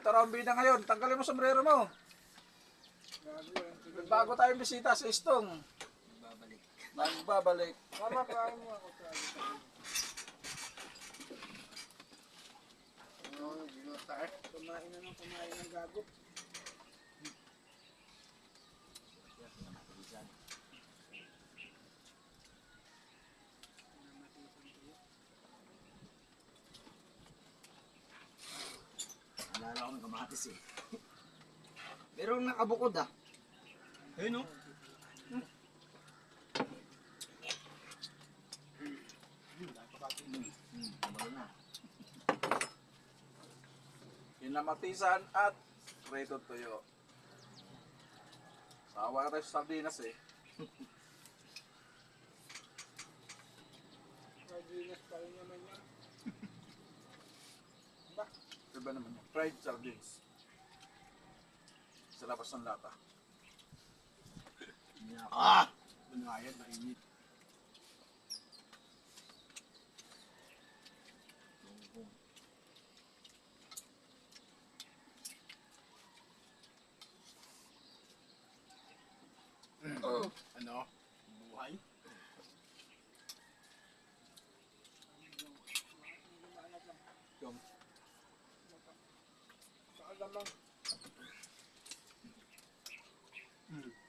Ito raw ang bida ngayon. Tanggalin mo sombrero mo. Bago tayong bisita sa Istong. Magbabalik. Mama, paano mo ako sa kumain na ng kumain ng gago. Alala ko ng kamatis eh. Pero nakabukod ah. Ayun o. Malo na. Kinamatisan at reto tuyo. Sawa tayo sa sardinas eh. Sardinas pa rin naman yan. Diba naman yan? Fried sardines. Sa labas ng lata. Ah! Bunayad, mainit. Ano? Buhay? Yung Saka lamang.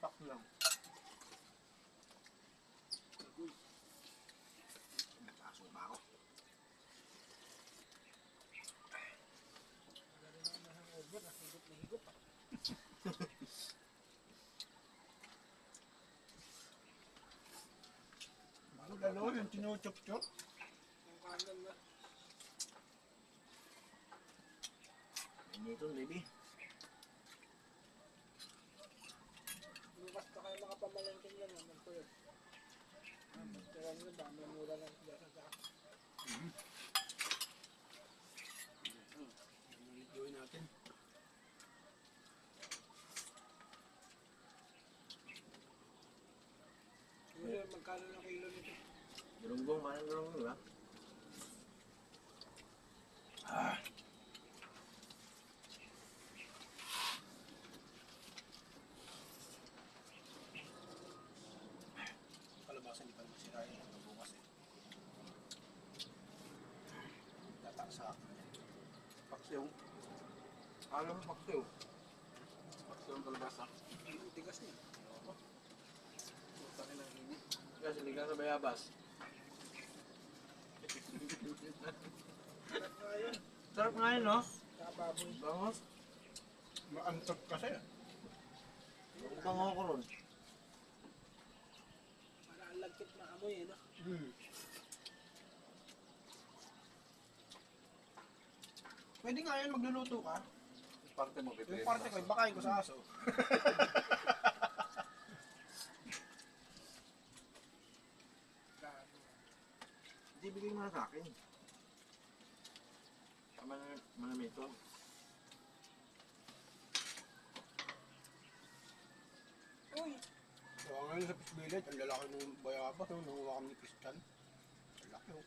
pak lang. Nakaso ba ako? Ang galaw yung tinuchok-chok. Ang kanan na. Mainito, baby. Bukas pa kayo makapamalengking yan. Naman ko yun. Kaya nyo ba, may mura lang sila sa saka. Gawin natin. Yun, magkano ng kilo nito? Galunggong, manang galunggong, di ba? Kalabasan, di pa naman sirayan ang bukas eh. Tatak sa akin. Paksiw. Alam mo paksiw. Paksiw ang kalabasa. Ang tigas niya. Putang ng init. Kaya sinigang sa bayabas. Sarap nga yun. Sarap nga yun, no? Kababoy. Bangos. Maantok kasi. Bango ko ron. Para ang lagkit na amoy eh, no? Pwede nga yan, magluluto ka. Parte mo, pipili. Yung parte ko, bakain ko sa aso. Hindi, bigay mo na sa akin. Manamito. Uy! So, ngayon sa Fish Village, ang lalaki ng bayabas, no? Nanguha kami ni Christian. Ang laki, oh.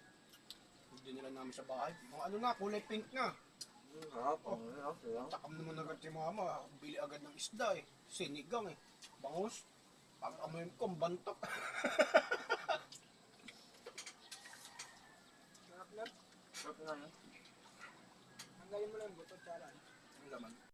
Hindi nila namin sa bahay. Mga ano na, kulay pink na. Sarap. Sarap. Takam naman agad si mama. Bili agad ng isda eh. Sinigang eh. Bangus. Pag amoy ko, ang bantok. Sarap na. Sarap nga yun. Tanggalin mo lang buto, tsara. Ang laman.